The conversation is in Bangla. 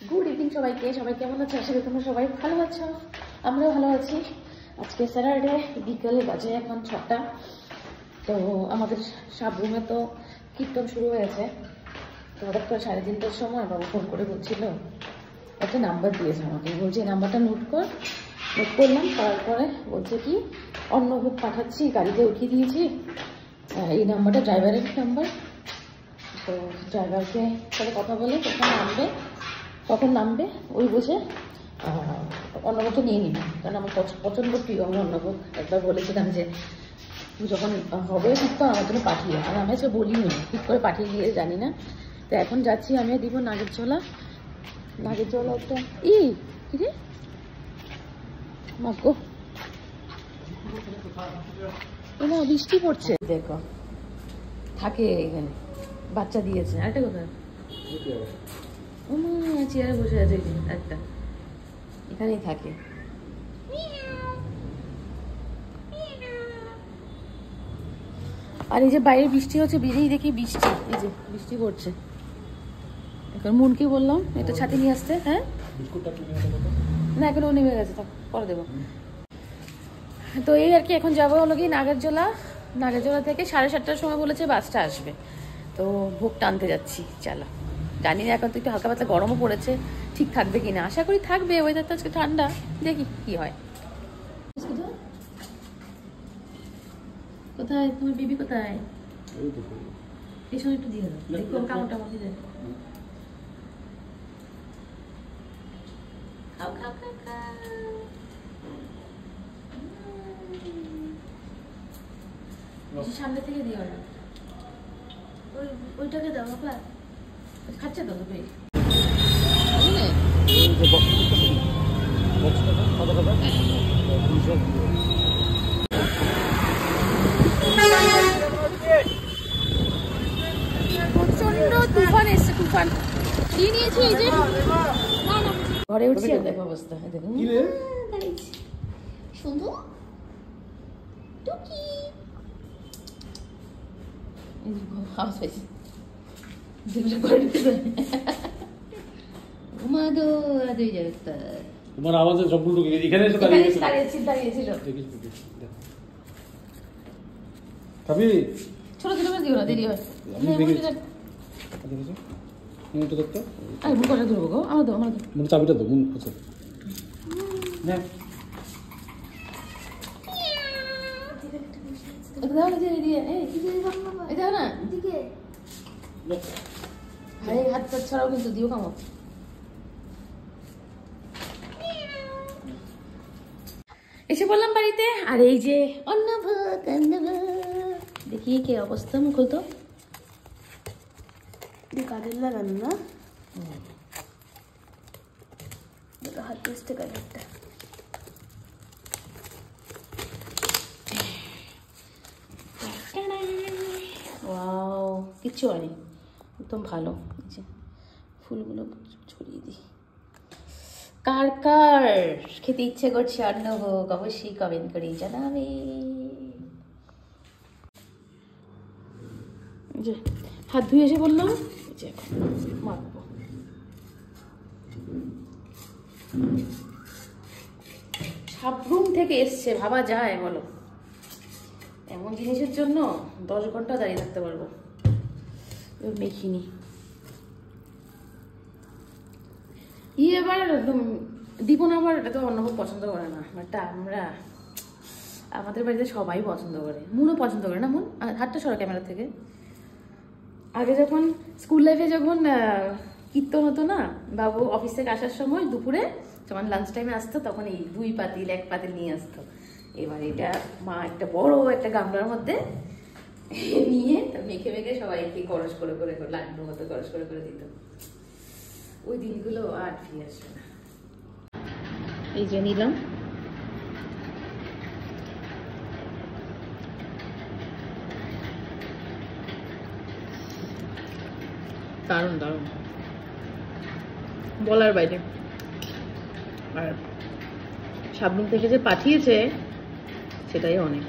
গুড ইভিনিং সবাইকে। সবাই কেমন আছে? আশা করি তোমরা সবাই ভালো আছো, আমরাও ভালো আছি। আজকে স্যাটারডে, বিকেলে বাজে এখন 6টা। তো আমাদের সব রুমে তো কীর্তন শুরু হয়েছে। তো হঠাৎ করে 3:30টার সময় বাবু ফোন করে বলছিল, একটা নাম্বার দিয়েছে আমাকে, বলছে এই নাম্বারটা নোট কর। নোট করলাম, করার পরে বলছে কি অন্নভোগ পাঠাচ্ছি, গাড়িতে উঠিয়ে দিয়েছি, এই নাম্বারটা ড্রাইভারের নাম্বার। তো ড্রাইভারকে সাথে কথা বলে কখন নামবে ওই বুঝে অন্নভোগটা নিয়ে নিবে, কারণ আমার প্রচণ্ড প্রিয়। আমি অন্নভোগ একবার বলেছিলাম যে যখন হবে ঠিক তো আমার জন্য পাঠিয়ে, আর আমি আজকে বলিনি, ঠিক করে পাঠিয়ে দিয়ে জানি না। তো এখন যাচ্ছি, আমিও দিব নাগের ছোলা একটা কিরে মাগো, না বৃষ্টি পড়ছে দেখো, থাকে এখানে, বাচ্চা দিয়েছে। আরেকটা কথা, চেয়ারে বসে আছে একটা, এখানেই থাকে। আর এই যে বাইরে বৃষ্টি হচ্ছে, বেরিয়েই দেখি বৃষ্টি, এই যে বৃষ্টি পড়ছে। এখন মুনকে বললাম একটা ছাতি নিয়ে আসতে। হ্যাঁ না, এখন ও নেমে গেছে, তো পরে দেবো। তো এই আর কি, এখন যাবো হলো কি নাগেরজোলা থেকে 7:30টার সময় বলেছে বাসটা আসবে। তো ভোগ টানতে যাচ্ছি, চলো। জানি না, এখন তো একটু হালকা পাতলা গরমও পড়েছে, ঠিক থাকবে কিনা, আশা করি থাকবে। ওয়েদার তো আজকে ঠান্ডা, দেখি কি হয়। কোথায় তোমার বেবি? কোথায়? এই সময় একটু দিয়ে দাও, দেখো কামড়টা মধ্যে দেয়। খাও খাও খাও খাও। সামনে থেকে দিও না, ওইটাকে দাও বাবা, খাচ্ছে তো দুটোই। প্রচন্ড তুফান এসছে, তুফান কি নিয়েছি। এই যে ঘরে উঠছি, দেখো অবস্থা, শুধু টুকি হাউস পাইছি তোমার আওয়াজে সবগুলো এখানে এসে দাঁড়িয়েছিল। খাবি? ছোট ছোট করে দিও না, দেরি হয়। চাবিটা তো মন আছে। হাত ছাড়াও কিন্তু দিও কামড়। এসে বললাম বাড়িতে, আর এই যে অন্নভোগ দেখি কি অবস্থা। মুখল তো কাজের লাগানো না, হাত পুষতে কাজেরটা। ওয়াও, কিচ্ছু হয়নি, একদম ভালো। ফুলগুলো ছড়িয়ে দিই। কার কার খেতে ইচ্ছে করছে অন্নভোগ, অবশ্যই কমেন্ট করে জানাবে। যে হাত ধুয়ে এসে বললাম যে মাখবো। সাবরুম থেকে এসছে, ভাবা যায় বলো? এমন জিনিসের জন্য 10 ঘন্টা দাঁড়িয়ে থাকতে পারবো। মেখিনি এবার একদম দিব না। আবার এটা তো অন্নভোগ পছন্দ করে না, বাট আমাদের বাড়িতে সবাই পছন্দ করে। মুনও পছন্দ করে না। মুন হাতটা সরো ক্যামেরা থেকে। আগে যখন স্কুল লাইফে যখন কীর্তন হতো না, বাবু অফিস থেকে আসার সময় দুপুরে যখন লাঞ্চ টাইমে আসতো, তখন এই 2 পাতিল 1 পাতিল নিয়ে আসতো। এবার এটা মা একটা বড় একটা গামলার মধ্যে নিয়ে মেখে মেখে সবাইকে করস করে করে লাড্ডুর মতো করস করে করে দিত। ওই দিনগুলো আর ফিরে আসবে না। এই যে নিলাম, দারুণ দারুণ, বলার বাইরে। আর সাবরুম থেকে যে পাঠিয়েছে সেটাই অনেক।